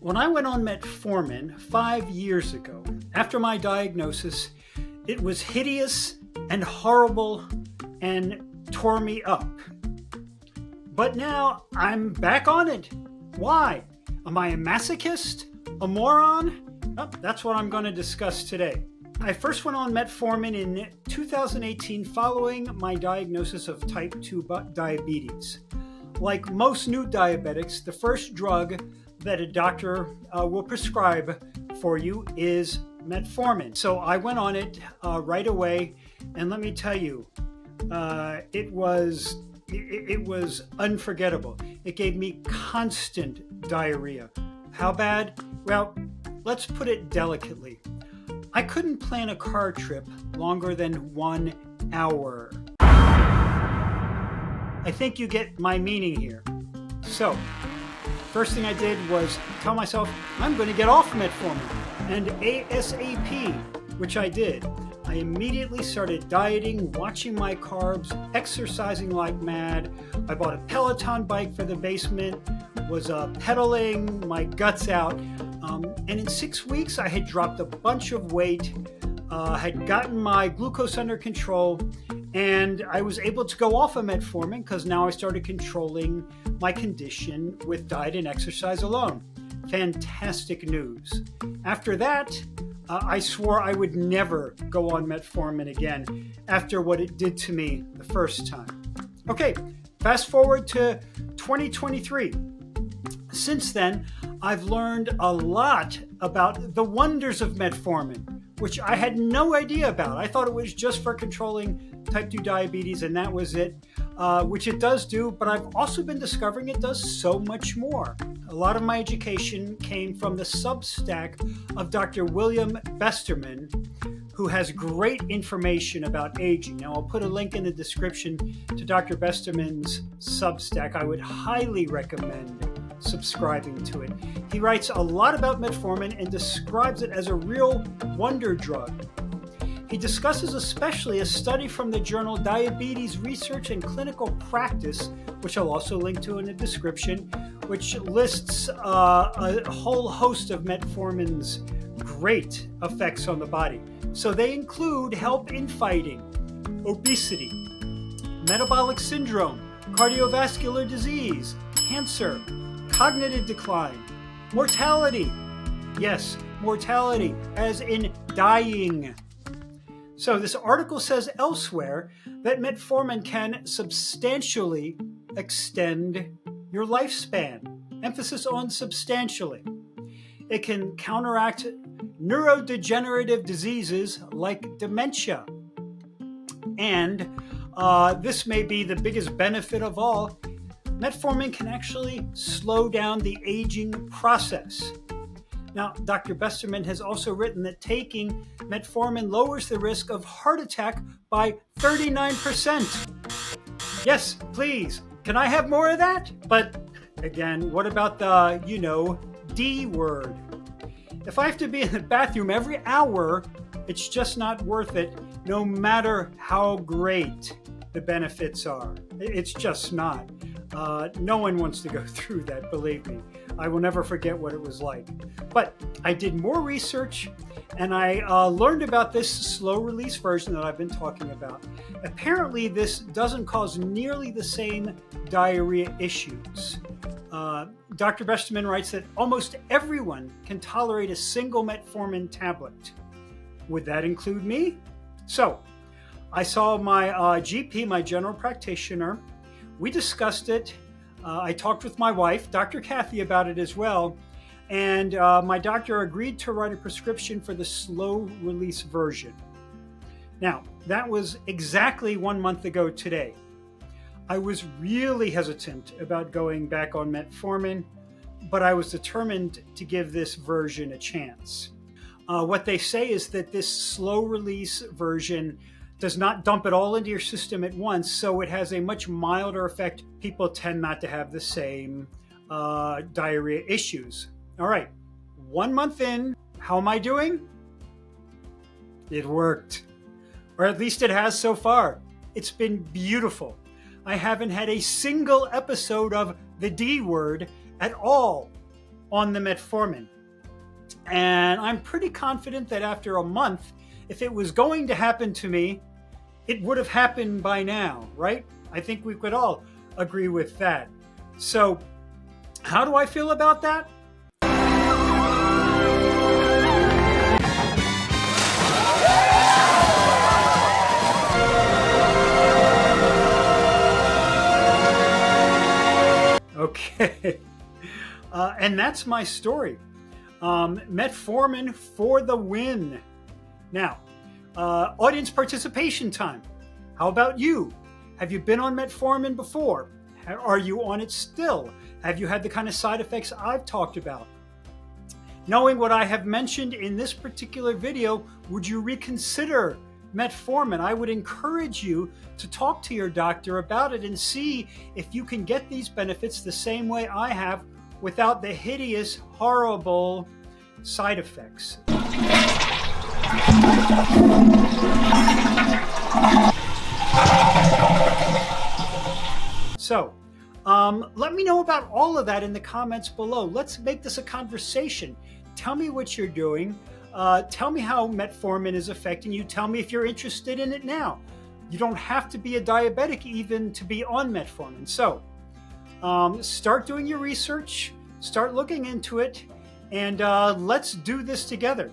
When I went on metformin 5 years ago, after my diagnosis, it was hideous and horrible and tore me up. But now I'm back on it. Why? Am I a masochist? A moron? Oh, that's what I'm going to discuss today. I first went on metformin in 2018 following my diagnosis of type 2 diabetes. Like most new diabetics, the first drug that a doctor will prescribe for you is metformin. So I went on it right away, and let me tell you, it was unforgettable. It gave me constant diarrhea. How bad? Well, let's put it delicately. I couldn't plan a car trip longer than 1 hour. I think you get my meaning here. So, first thing I did was tell myself, I'm going to get off metformin, and ASAP, which I did. I immediately started dieting, watching my carbs, exercising like mad. I bought a Peloton bike for the basement, was pedaling my guts out. And in 6 weeks, I had dropped a bunch of weight, had gotten my glucose under control, and I was able to go off of metformin because now I started controlling my condition with diet and exercise alone. Fantastic news. After that, I swore I would never go on metformin again after what it did to me the first time. Okay, fast forward to 2023. Since then, I've learned a lot about the wonders of metformin, which I had no idea about. I thought it was just for controlling type 2 diabetes and that was it, which it does do, but I've also been discovering it does so much more. A lot of my education came from the Substack of Dr. William Besterman, who has great information about aging. Now, I'll put a link in the description to Dr. Besterman's Substack. I would highly recommend subscribing to it. He writes a lot about metformin and describes it as a real wonder drug. He discusses especially a study from the journal Diabetes Research and Clinical Practice, which I'll also link to in the description, which lists a whole host of metformin's great effects on the body. So they include help in fighting obesity, metabolic syndrome, cardiovascular disease, cancer, cognitive decline, mortality. Yes, mortality, as in dying. So this article says elsewhere that metformin can substantially extend your lifespan. Emphasis on substantially. It can counteract neurodegenerative diseases like dementia. And this may be the biggest benefit of all. Metformin can actually slow down the aging process. Now, Dr. Besterman has also written that taking metformin lowers the risk of heart attack by 39%. Yes, please. Can I have more of that? But again, what about the, D word? If I have to be in the bathroom every hour, it's just not worth it, no matter how great the benefits are. It's just not. No one wants to go through that, believe me. I will never forget what it was like. But I did more research and I learned about this slow release version that I've been talking about. Apparently, this doesn't cause nearly the same diarrhea issues. Dr. Besterman writes that almost everyone can tolerate a single metformin tablet. Would that include me? So, I saw my GP, my general practitioner. We discussed it. I talked with my wife, Dr. Kathy, about it as well. And my doctor agreed to write a prescription for the slow release version. Now, that was exactly 1 month ago today. I was really hesitant about going back on metformin, but I was determined to give this version a chance. What they say is that this slow release version does not dump it all into your system at once, so it has a much milder effect. People tend not to have the same diarrhea issues. All right, 1 month in, how am I doing? It worked, or at least it has so far. It's been beautiful. I haven't had a single episode of the D word at all. on the metformin. And I'm pretty confident that after a month, if it was going to happen to me, it would have happened by now, right? I think we could all agree with that. So how do I feel about that? Okay, and that's my story. Metformin for the win. Now, audience participation time. How about you? Have you been on metformin before? Are you on it still? Have you had the kind of side effects I've talked about? Knowing what I have mentioned in this particular video, would you reconsider metformin? I would encourage you to talk to your doctor about it and see if you can get these benefits the same way I have without the hideous, horrible side effects. So, let me know about all of that in the comments below. Let's make this a conversation. Tell me what you're doing. Tell me how metformin is affecting you. Tell me if you're interested in it now. You don't have to be a diabetic even to be on metformin. So start doing your research, start looking into it, and let's do this together.